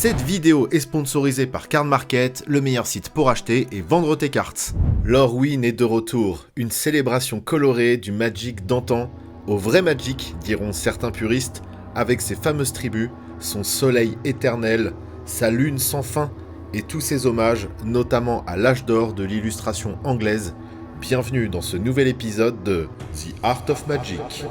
Cette vidéo est sponsorisée par Card Market, le meilleur site pour acheter et vendre tes cartes. Lorwyn est de retour, une célébration colorée du Magic d'antan, au vrai Magic, diront certains puristes, avec ses fameuses tribus, son soleil éternel, sa lune sans fin et tous ses hommages, notamment à l'âge d'or de l'illustration anglaise. Bienvenue dans ce nouvel épisode de The Art of Magic.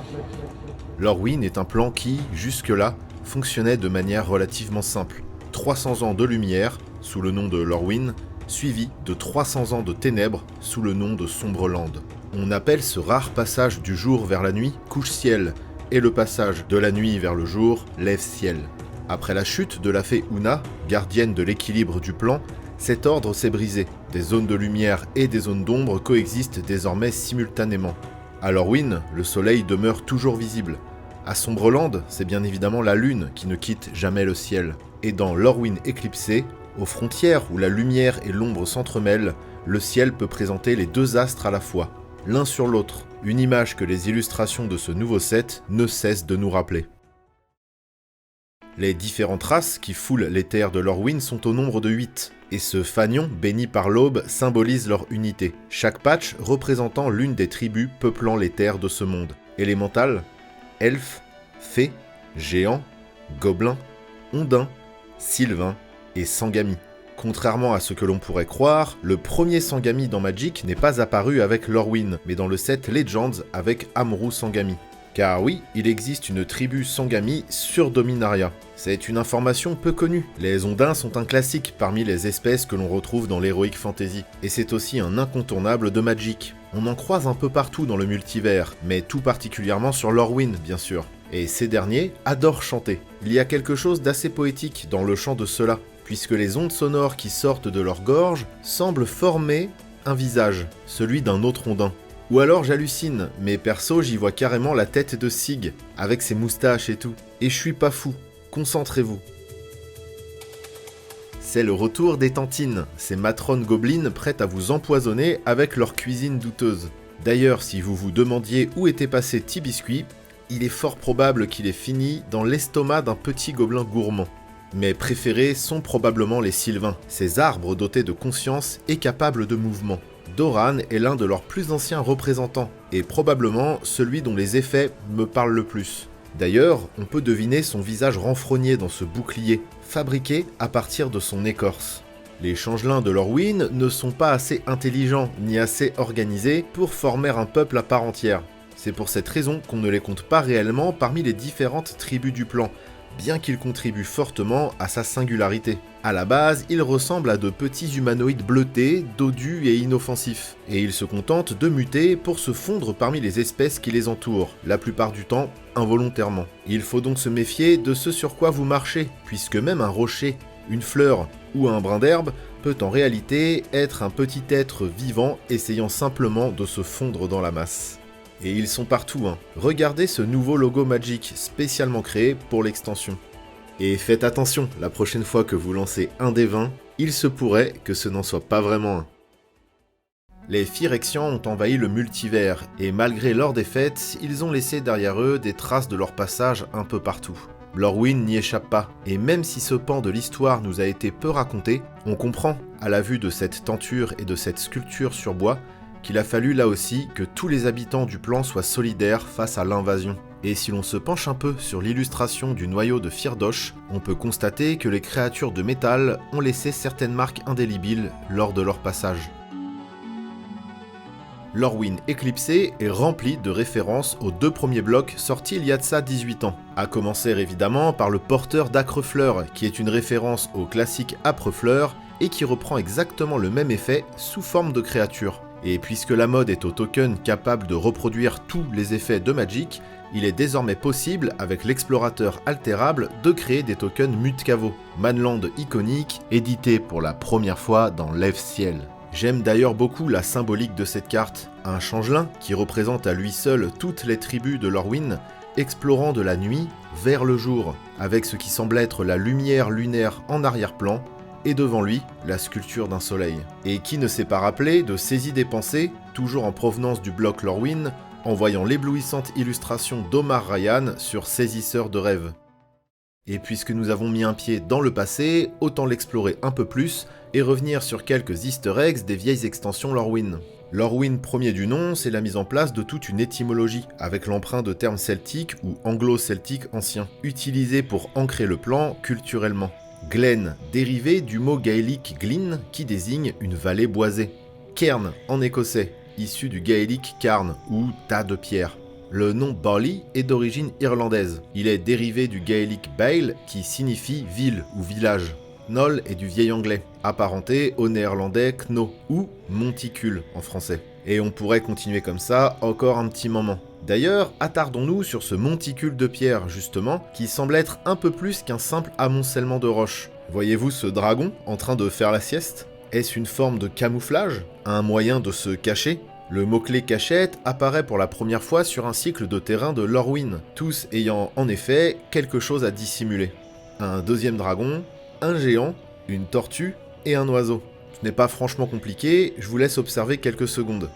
Lorwyn est un plan qui, jusque-là, fonctionnait de manière relativement simple. 300 ans de lumière, sous le nom de Lorwyn, suivi de 300 ans de ténèbres, sous le nom de Sombreland. On appelle ce rare passage du jour vers la nuit couche-ciel, et le passage de la nuit vers le jour lève-ciel. Après la chute de la fée Una, gardienne de l'équilibre du plan, cet ordre s'est brisé. Des zones de lumière et des zones d'ombre coexistent désormais simultanément. À Lorwyn, le soleil demeure toujours visible. À Sombreland, c'est bien évidemment la lune qui ne quitte jamais le ciel. Et dans Lorwyn éclipsé, aux frontières où la lumière et l'ombre s'entremêlent, le ciel peut présenter les deux astres à la fois, l'un sur l'autre, une image que les illustrations de ce nouveau set ne cessent de nous rappeler. Les différentes races qui foulent les terres de Lorwyn sont au nombre de 8, et ce fanion béni par l'aube symbolise leur unité, chaque patch représentant l'une des tribus peuplant les terres de ce monde. Élémental, elfes, fées, géants, gobelins, ondins, sylvains et sangami. Contrairement à ce que l'on pourrait croire, le premier sangami dans Magic n'est pas apparu avec Lorwyn, mais dans le set Legends avec Amrou Sangami. Car oui, il existe une tribu Sangami sur Dominaria. C'est une information peu connue. Les ondins sont un classique parmi les espèces que l'on retrouve dans l'Heroic Fantasy, et c'est aussi un incontournable de Magic. On en croise un peu partout dans le multivers, mais tout particulièrement sur Lorwyn, bien sûr. Et ces derniers adorent chanter. Il y a quelque chose d'assez poétique dans le chant de ceux-là, puisque les ondes sonores qui sortent de leur gorge semblent former un visage, celui d'un autre ondin. Ou alors j'hallucine, mais perso j'y vois carrément la tête de Sig, avec ses moustaches et tout. Et je suis pas fou, concentrez-vous. C'est le retour des tantines, ces matrones gobelines prêtes à vous empoisonner avec leur cuisine douteuse. D'ailleurs, si vous vous demandiez où était passé T-Biscuit, il est fort probable qu'il ait fini dans l'estomac d'un petit gobelin gourmand. Mes préférés sont probablement les sylvains, ces arbres dotés de conscience et capables de mouvement. Doran est l'un de leurs plus anciens représentants, et probablement celui dont les effets me parlent le plus. D'ailleurs, on peut deviner son visage renfrogné dans ce bouclier, fabriqué à partir de son écorce. Les changelins de Lorwyn ne sont pas assez intelligents ni assez organisés pour former un peuple à part entière. C'est pour cette raison qu'on ne les compte pas réellement parmi les différentes tribus du plan, bien qu'ils contribuent fortement à sa singularité. À la base, ils ressemblent à de petits humanoïdes bleutés, dodus et inoffensifs, et ils se contentent de muter pour se fondre parmi les espèces qui les entourent, la plupart du temps involontairement. Il faut donc se méfier de ce sur quoi vous marchez, puisque même un rocher, une fleur ou un brin d'herbe peut en réalité être un petit être vivant essayant simplement de se fondre dans la masse. Et ils sont partout, hein. Regardez ce nouveau logo Magic spécialement créé pour l'extension. Et faites attention, la prochaine fois que vous lancez un des 20, il se pourrait que ce n'en soit pas vraiment un. Les Phyrexians ont envahi le multivers, et malgré leur défaite, ils ont laissé derrière eux des traces de leur passage un peu partout. Lorwyn n'y échappe pas, et même si ce pan de l'histoire nous a été peu raconté, on comprend, à la vue de cette tenture et de cette sculpture sur bois, qu'il a fallu là aussi que tous les habitants du plan soient solidaires face à l'invasion. Et si l'on se penche un peu sur l'illustration du noyau de Firdosh, on peut constater que les créatures de métal ont laissé certaines marques indélébiles lors de leur passage. Lorwyn éclipsé est rempli de références aux deux premiers blocs sortis il y a de ça 18 ans. À commencer évidemment par le porteur d'Acrefleur, qui est une référence au classique Âprefleur et qui reprend exactement le même effet sous forme de créature. Et puisque la mode est au token capable de reproduire tous les effets de Magic, il est désormais possible, avec l'explorateur altérable, de créer des tokens Mutkavo, Manland iconique, édité pour la première fois dans Lève-Ciel. J'aime d'ailleurs beaucoup la symbolique de cette carte, un changelin qui représente à lui seul toutes les tribus de Lorwyn, explorant de la nuit vers le jour, avec ce qui semble être la lumière lunaire en arrière-plan, et devant lui, la sculpture d'un soleil. Et qui ne s'est pas rappelé de Saisie des pensées, toujours en provenance du bloc Lorwyn, en voyant l'éblouissante illustration d'Omar Ryan sur Saisisseur de rêves. Et puisque nous avons mis un pied dans le passé, autant l'explorer un peu plus et revenir sur quelques easter eggs des vieilles extensions Lorwyn. Lorwyn premier du nom, c'est la mise en place de toute une étymologie, avec l'emprunt de termes celtiques ou anglo-celtiques anciens, utilisés pour ancrer le plan culturellement. Glen, dérivé du mot gaélique glyn, qui désigne une vallée boisée. Cairn, en écossais, issu du gaélique cairn, ou tas de pierres. Le nom Barley est d'origine irlandaise. Il est dérivé du gaélique Bail, qui signifie ville ou village. Knoll est du vieil anglais, apparenté au néerlandais Kno, ou monticule en français. Et on pourrait continuer comme ça encore un petit moment. D'ailleurs, attardons-nous sur ce monticule de pierre, justement, qui semble être un peu plus qu'un simple amoncellement de roches. Voyez-vous ce dragon en train de faire la sieste? Est-ce une forme de camouflage? Un moyen de se cacher? Le mot-clé cachette apparaît pour la première fois sur un cycle de terrain de Lorwyn, tous ayant en effet quelque chose à dissimuler. Un deuxième dragon, un géant, une tortue et un oiseau. Ce n'est pas franchement compliqué, je vous laisse observer quelques secondes.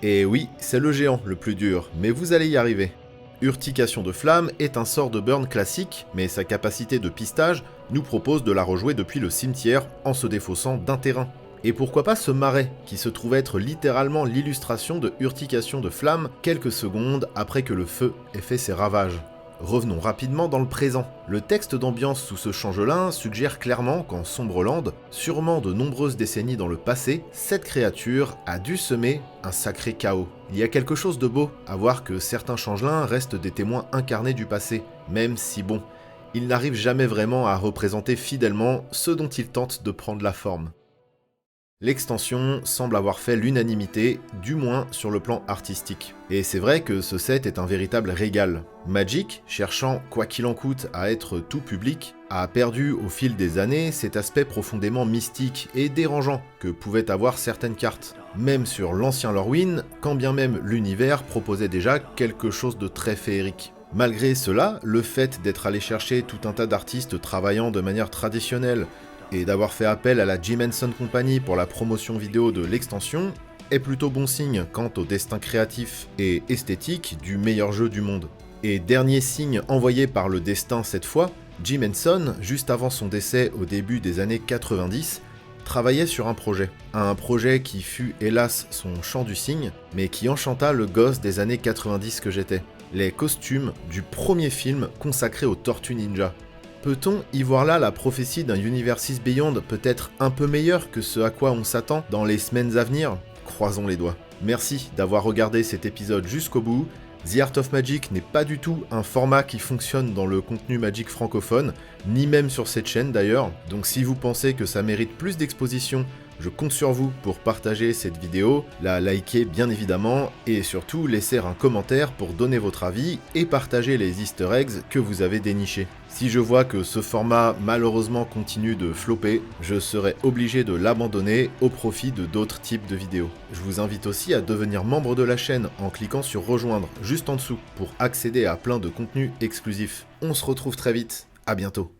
Et oui, c'est le géant le plus dur, mais vous allez y arriver. Urtication de flamme est un sort de burn classique, mais sa capacité de pistage nous propose de la rejouer depuis le cimetière en se défaussant d'un terrain. Et pourquoi pas ce marais, qui se trouve être littéralement l'illustration de urtication de flamme quelques secondes après que le feu ait fait ses ravages. Revenons rapidement dans le présent. Le texte d'ambiance sous ce changelin suggère clairement qu'en Sombrland, sûrement de nombreuses décennies dans le passé, cette créature a dû semer un sacré chaos. Il y a quelque chose de beau à voir que certains changelins restent des témoins incarnés du passé, même si bon, ils n'arrivent jamais vraiment à représenter fidèlement ce dont ils tentent de prendre la forme. L'extension semble avoir fait l'unanimité, du moins sur le plan artistique. Et c'est vrai que ce set est un véritable régal. Magic, cherchant quoi qu'il en coûte à être tout public, a perdu au fil des années cet aspect profondément mystique et dérangeant que pouvaient avoir certaines cartes. Même sur l'ancien Lorwyn, quand bien même l'univers proposait déjà quelque chose de très féerique. Malgré cela, le fait d'être allé chercher tout un tas d'artistes travaillant de manière traditionnelle, et d'avoir fait appel à la Jim Henson Company pour la promotion vidéo de l'extension est plutôt bon signe quant au destin créatif et esthétique du meilleur jeu du monde. Et dernier signe envoyé par le destin cette fois, Jim Henson, juste avant son décès au début des années 90, travaillait sur un projet qui fut hélas son chant du cygne, mais qui enchanta le gosse des années 90 que j'étais. Les costumes du premier film consacré aux Tortues Ninja. Peut-on y voir là la prophétie d'un Universes Beyond peut-être un peu meilleur que ce à quoi on s'attend dans les semaines à venir? Croisons les doigts. Merci d'avoir regardé cet épisode jusqu'au bout. The Art of Magic n'est pas du tout un format qui fonctionne dans le contenu Magic francophone, ni même sur cette chaîne d'ailleurs, donc si vous pensez que ça mérite plus d'exposition, je compte sur vous pour partager cette vidéo, la liker bien évidemment, et surtout laisser un commentaire pour donner votre avis et partager les easter eggs que vous avez dénichés. Si je vois que ce format malheureusement continue de flopper, je serai obligé de l'abandonner au profit de d'autres types de vidéos. Je vous invite aussi à devenir membre de la chaîne en cliquant sur rejoindre juste en dessous pour accéder à plein de contenus exclusifs. On se retrouve très vite, à bientôt.